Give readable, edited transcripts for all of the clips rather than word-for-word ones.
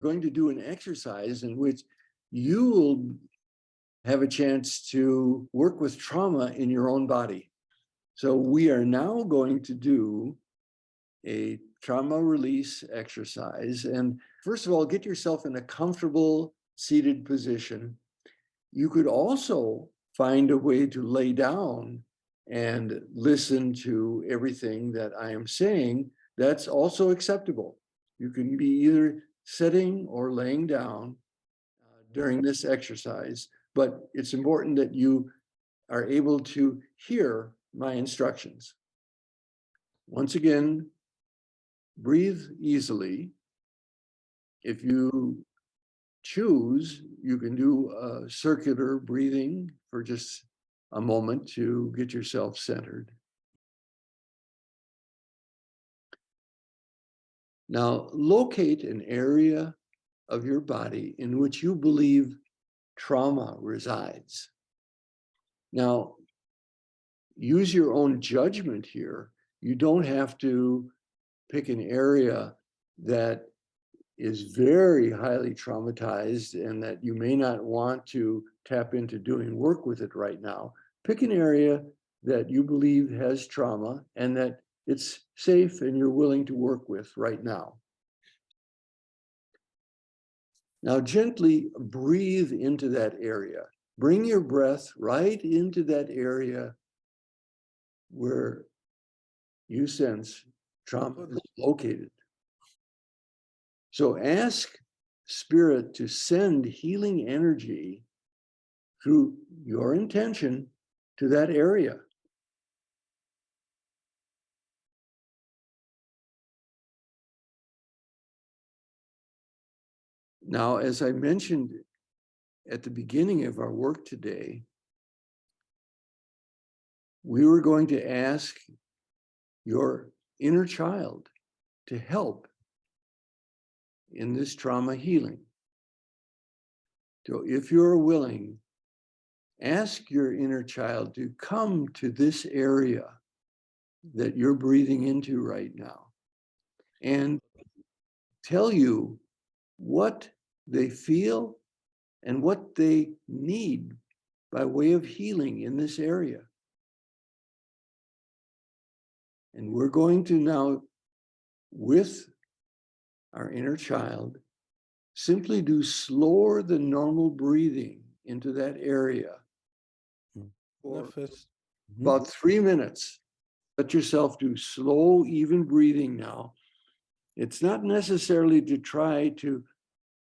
going to do an exercise in which you will have a chance to work with trauma in your own body. So we are now going to do a trauma release exercise. And first of all, get yourself in a comfortable seated position. You could also find a way to lay down and listen to everything that I am saying. That's also acceptable. You can be either sitting or laying down during this exercise, but it's important that you are able to hear my instructions. Once again, breathe easily. If you choose, you can do a circular breathing for just a moment to get yourself centered. Now, locate an area of your body in which you believe trauma resides. Now, use your own judgment here. You don't have to pick an area that is very highly traumatized and that you may not want to tap into doing work with it right now. Pick an area that you believe has trauma and that it's safe and you're willing to work with right now. Now gently breathe into that area. Bring your breath right into that area where you sense trauma is located. So ask Spirit to send healing energy through your intention to that area. Now, as I mentioned at the beginning of our work today, we were going to ask your inner child to help in this trauma healing. So if you're willing, ask your inner child to come to this area that you're breathing into right now and tell you what they feel and what they need by way of healing in this area. And we're going to now, with our inner child, simply do slower than normal breathing into that area for about 3 minutes. Let yourself do slow, even breathing now. It's not necessarily to try to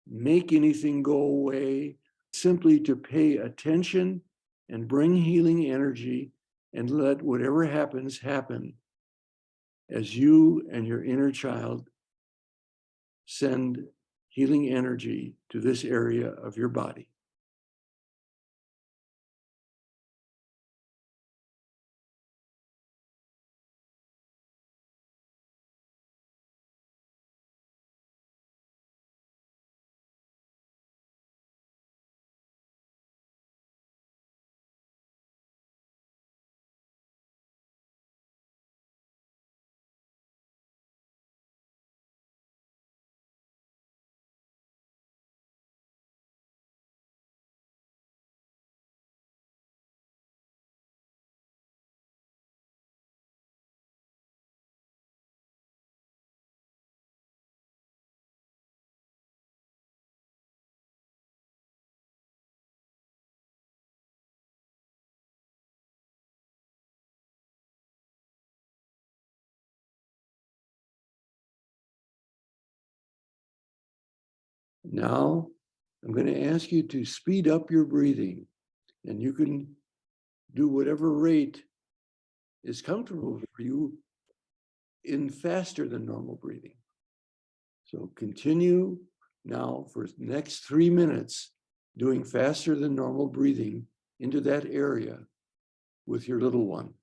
make anything go away, simply to pay attention and bring healing energy and let whatever happens happen as you and your inner child send healing energy to this area of your body. Now, I'm going to ask you to speed up your breathing, and you can do whatever rate is comfortable for you in faster than normal breathing. So continue now for the next 3 minutes doing faster than normal breathing into that area with your little one.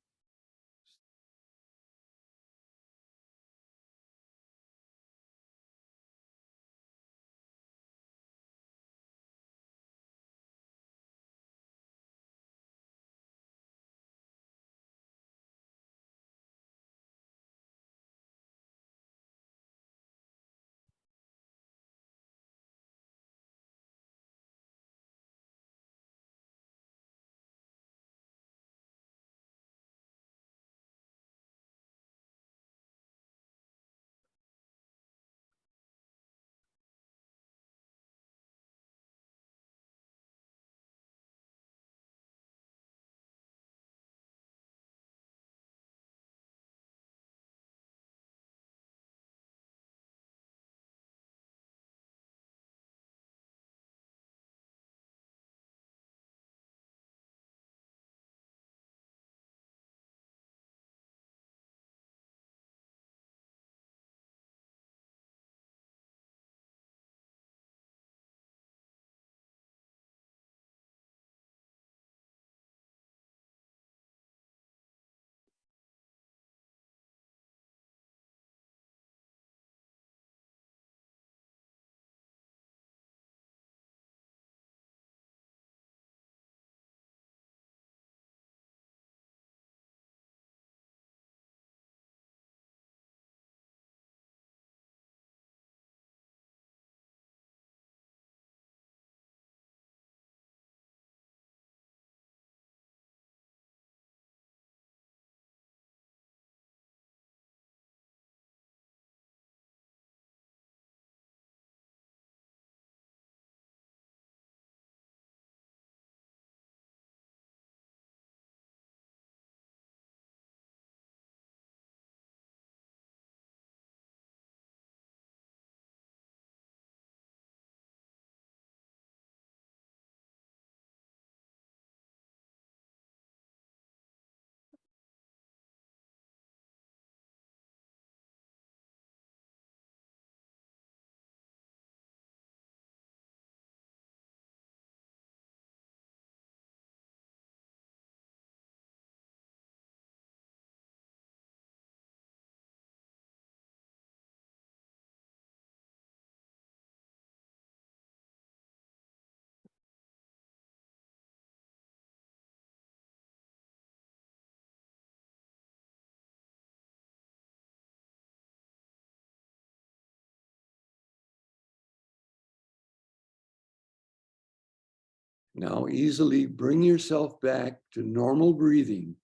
Now easily bring yourself back to normal breathing.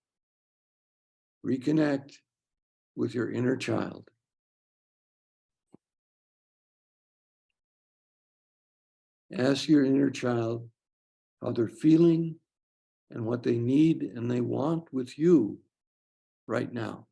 Reconnect with your inner child. Ask your inner child how they're feeling and what they need and they want with you right now.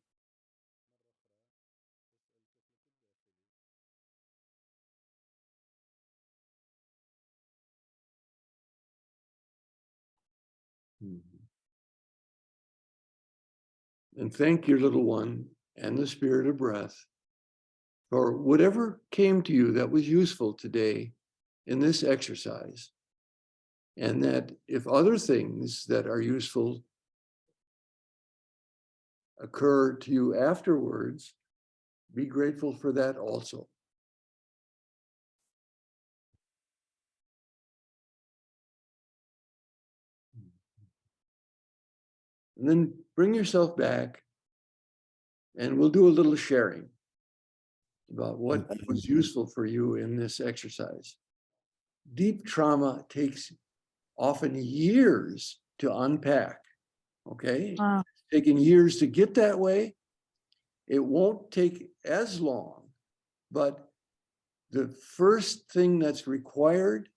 And thank your little one and the spirit of breath for whatever came to you that was useful today in this exercise. And that if other things that are useful occur to you afterwards, be grateful for that also. And then bring yourself back and we'll do a little sharing about what was useful for you in this exercise. Deep trauma takes often years to unpack, okay? Wow. Taking years to get that way. It won't take as long, but the first thing that's required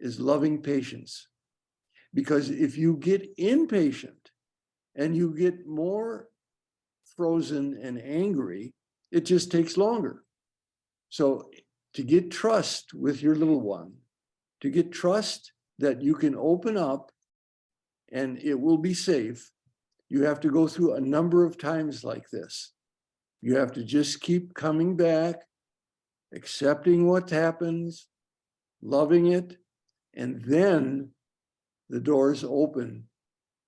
is loving patience. Because if you get impatient and you get more frozen and angry, it just takes longer. So to get trust with your little one, to get trust that you can open up and it will be safe, you have to go through a number of times like this. You have to just keep coming back, accepting what happens, loving it, and then the doors open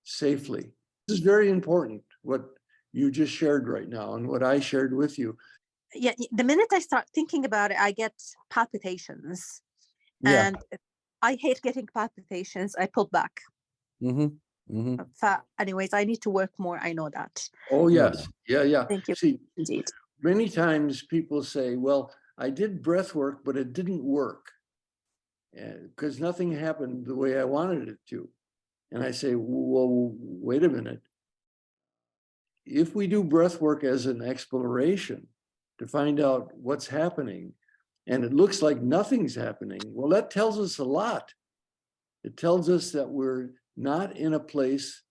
safely. This is very important, what you just shared right now and what I shared with you. Yeah, the minute I start thinking about it, I get palpitations. Yeah. And I hate getting palpitations. I pull back. So anyways, I need to work more. I know that. Oh, yes. Yeah. Thank you. See, Indeed. many times people say, well, I did breath work, but it didn't work because nothing happened the way I wanted it to. And I say, well, wait a minute. If we do breath work as an exploration to find out what's happening, and it looks like nothing's happening, well, that tells us a lot. It tells us that we're not in a place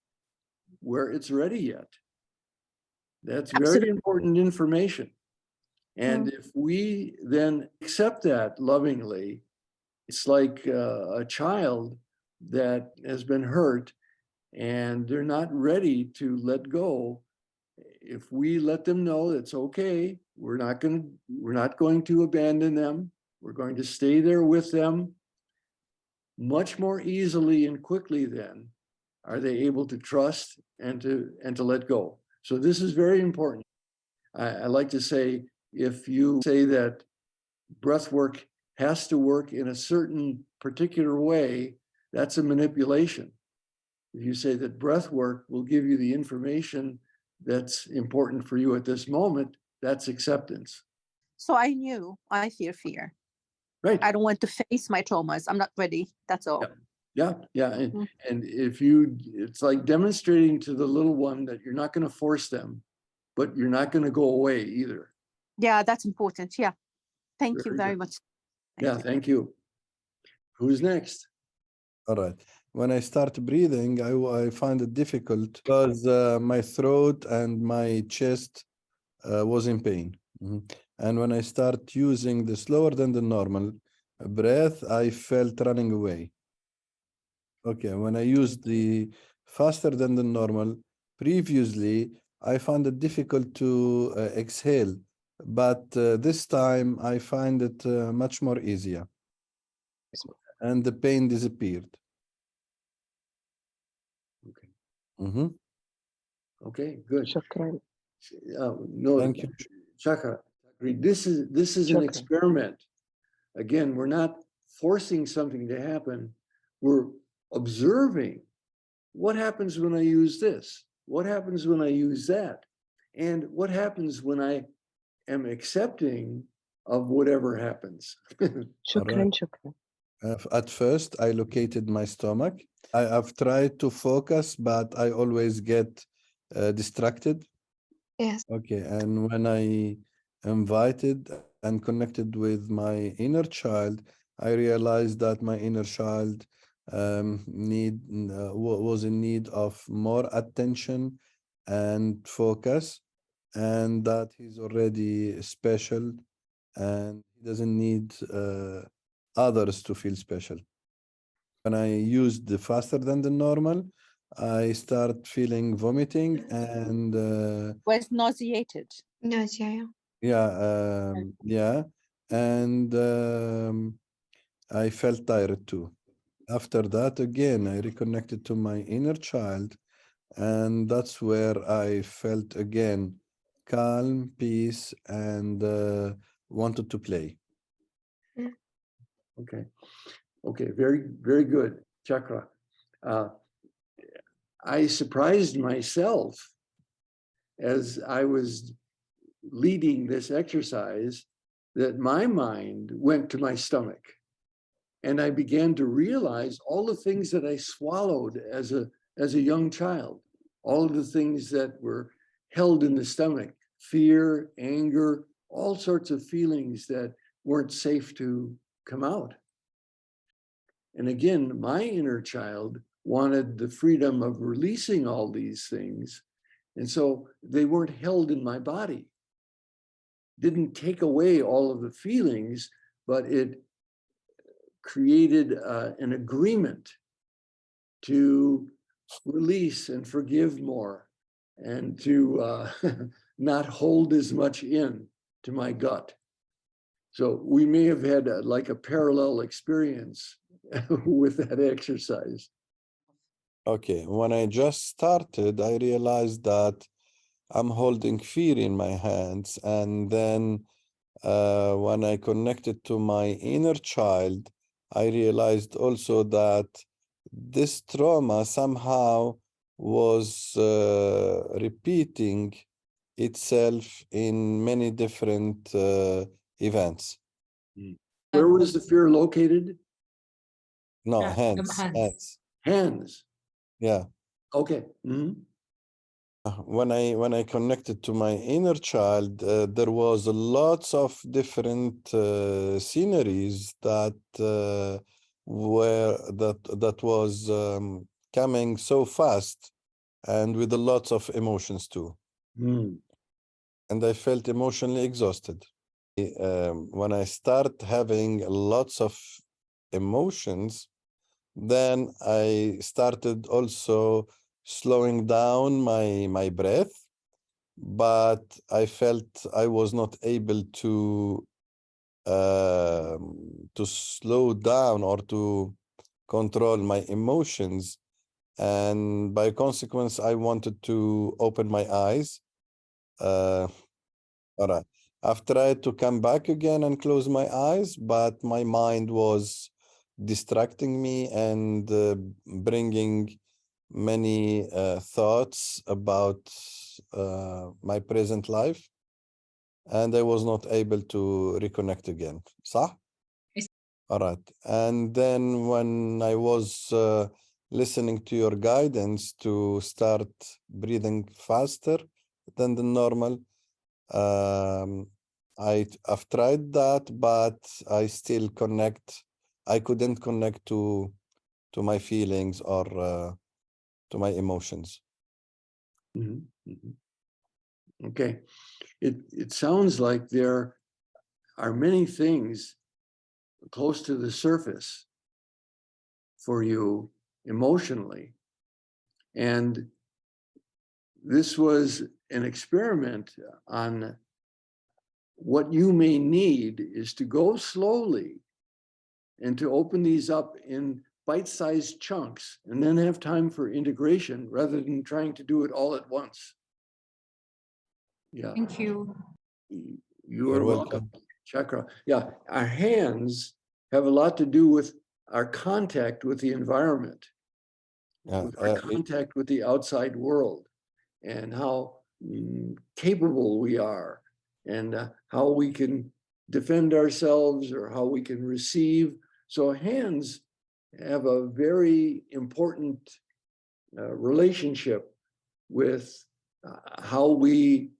where it's ready yet. That's very important information. And if we then accept that lovingly, it's like a child that has been hurt and they're not ready to let go. If we let them know it's okay, we're not going to abandon them. We're going to stay there with them. Much more easily and quickly then are they able to trust and to let go. So this is very important. I like to say, if you say that breath work has to work in a certain particular way, that's a manipulation. If you say that breath work will give you the information that's important for you at this moment, that's acceptance. So I knew I fear. Right. I don't want to face my traumas. I'm not ready. That's all. Yeah. And if it's like demonstrating to the little one that you're not going to force them, but you're not going to go away either. Yeah, that's important. Yeah. Thank you very much. Thank you. Who's next? All right. When I start breathing, I find it difficult because my throat and my chest was in pain. And when I start using the slower than the normal breath, I felt running away. Okay, when I used the faster than the normal, previously, I found it difficult to exhale. But this time, I find it much more easier. And the pain disappeared. Okay. Okay, good. Shukran. No, Thank you. Chakra, this is an experiment. Again, we're not forcing something to happen. We're observing what happens when I use this, what happens when I use that, and what happens when I am accepting of whatever happens. Shukran. At first, I located my stomach. I've tried to focus, but I always get distracted. Yes. Okay, and when I invited and connected with my inner child, I realized that my inner child was in need of more attention and focus, and that he's already special and he doesn't need others to feel special. When I used the faster than the normal, I start feeling vomiting and Was nauseated. Yes, yeah, yeah. yeah, and I felt tired too. After that, again, I reconnected to my inner child, and that's where I felt again calm, peace, and wanted to play. Okay. Okay. Very, very good. Chakra. I surprised myself as I was leading this exercise that my mind went to my stomach. And I began to realize all the things that I swallowed as a young child, all of the things that were held in the stomach, fear, anger, all sorts of feelings that weren't safe to come out. And again, my inner child wanted the freedom of releasing all these things. And so they weren't held in my body. Didn't take away all of the feelings, but it created an agreement to release and forgive more and to not hold as much in to my gut. So we may have had like a parallel experience with that exercise. Okay, when I just started, I realized that I'm holding fear in my hands. And then when I connected to my inner child, I realized also that this trauma somehow was repeating itself in many different events. Where was the fear located? No, hands. Hands. Yeah. Okay. Mm-hmm. When I connected to my inner child, there was lots of different sceneries that was coming so fast and with lots of emotions too. Mm. And I felt emotionally exhausted. When I start having lots of emotions, then I started also slowing down my breath, but I felt I was not able to slow down or to control my emotions, and by consequence, I wanted to open my eyes. All right. I've tried to come back again and close my eyes, but my mind was distracting me and bringing many thoughts about my present life, and I was not able to reconnect again. صح? All right. And then when I was listening to your guidance to start breathing faster than the normal, I've tried that, but I still I couldn't connect to my feelings or to my emotions. Mm-hmm. Mm-hmm. Okay. It sounds like there are many things close to the surface for you emotionally. And this was an experiment on what you may need is to go slowly and to open these up in bite-sized chunks and then have time for integration rather than trying to do it all at once. Yeah. Thank you. You are welcome. Chakra. Yeah, our hands have a lot to do with our contact with the environment, with our contact with the outside world, and how capable we are, and how we can defend ourselves or how we can receive So hands have a very important relationship with how we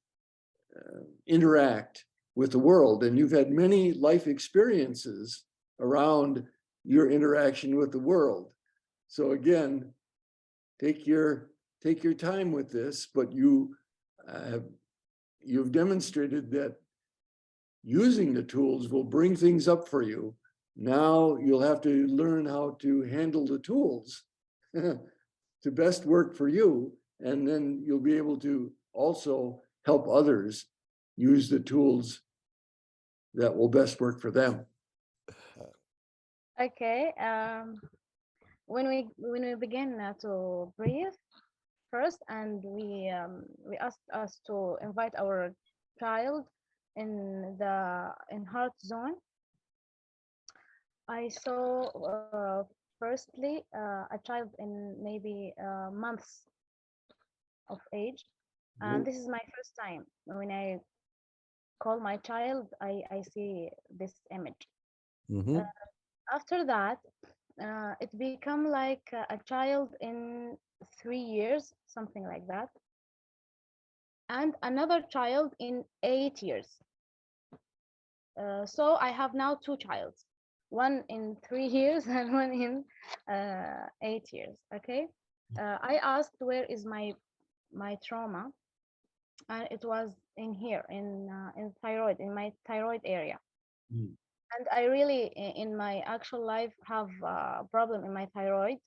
interact with the world. And you've had many life experiences around your interaction with the world. So again, take your time with this, but you've demonstrated that using the tools will bring things up for you. Now you'll have to learn how to handle the tools to best work for you. And then you'll be able to also help others use the tools that will best work for them. Okay. When we begin to breathe first, and we asked us to invite our child in heart zone, I saw firstly a child in maybe months of age, and this is my first time. When I call my child, I see this image. After that, it become like a child in 3 years, something like that, and another child in 8 years. So I have now 2 childs, one in 3 years and one in 8 years. Okay. I asked where is my trauma, and it was in here, in thyroid, in my thyroid area. And I really, in my actual life, have a problem in my thyroid.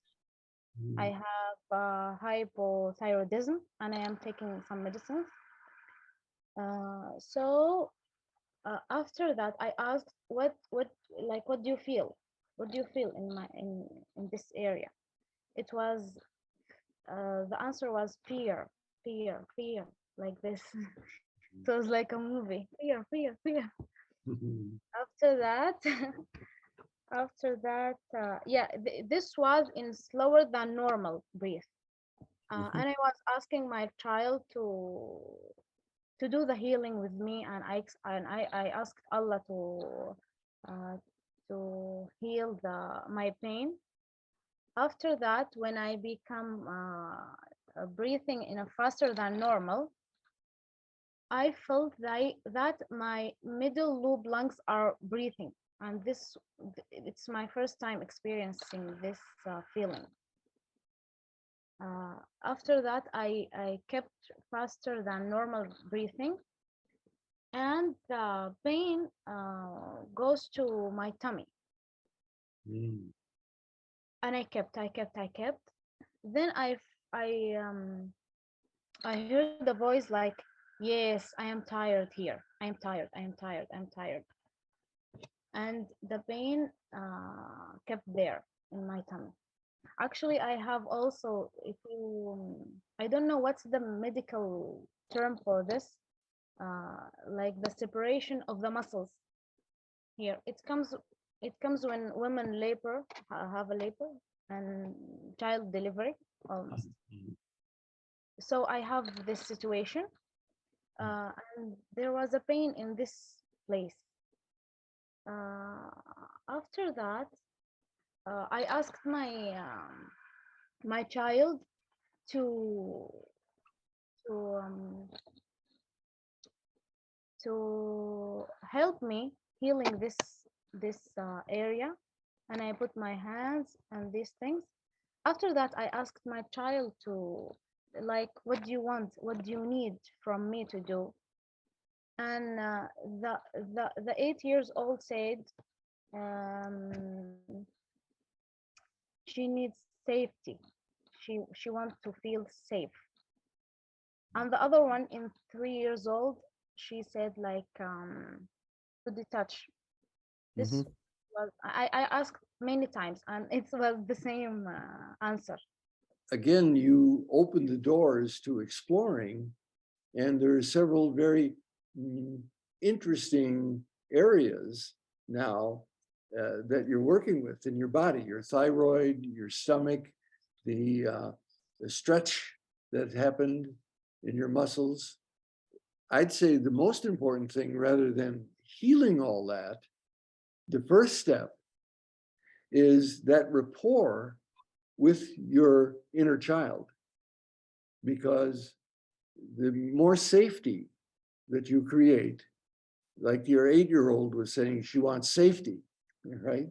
I have hypothyroidism, and I am taking some medicines. So after that, I asked, what do you feel? What do you feel in this area? It was the answer was fear, like this. So it was like a movie, fear. After that, yeah, this was in slower than normal breathe, and I was asking my child to do the healing with me, and I asked Allah to heal my pain. After that, when I become breathing in a faster than normal, I felt that my middle lobe lungs are breathing, and it's my first time experiencing this feeling. After that, I kept faster than normal breathing, and the pain goes to my tummy. And I kept. Then I heard the voice like, yes, I am tired here. I'm tired. And the pain kept there in my tummy. Actually, I have also, I don't know what's the medical term for this, like the separation of the muscles here. It comes when women have a labor and child delivery almost. So I have this situation, and there was a pain in this place. After that, I asked my child to help me healing this area, and I put my hands on these things. After that, I asked my child to, like, what do you want? What do you need from me to do? And the 8 years old said she needs safety. She wants to feel safe. And the other one in 3 years old, she said like to detach. This was I asked many times, and it was the same answer. Again, you open the doors to exploring, and there are several very interesting areas now that you're working with in your body: your thyroid, your stomach, the stretch that happened in your muscles. I'd say the most important thing, rather than healing all that, the first step is that rapport with your inner child. Because the more safety that you create, like your 8-year-old was saying, she wants safety, right?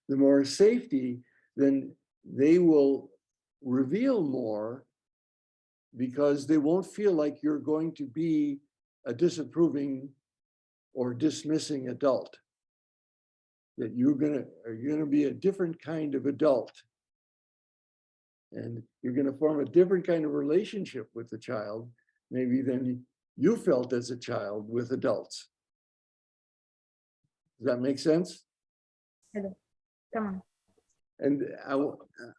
The more safety, then they will reveal more, because they won't feel like you're going to be a disapproving or dismissing adult. That you're gonna be a different kind of adult. And you're gonna form a different kind of relationship with the child, maybe than you felt as a child with adults. Does that make sense? Hello. Come on. And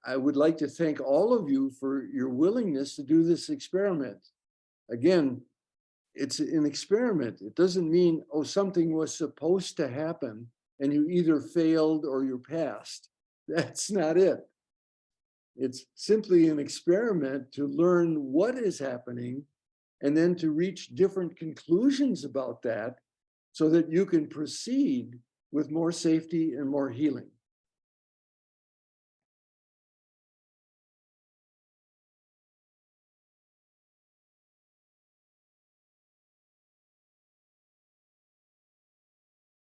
I would like to thank all of you for your willingness to do this experiment. Again, it's an experiment. It doesn't mean, oh, something was supposed to happen and you either failed or you passed. That's not it. It's simply an experiment to learn what is happening and then to reach different conclusions about that so that you can proceed with more safety and more healing.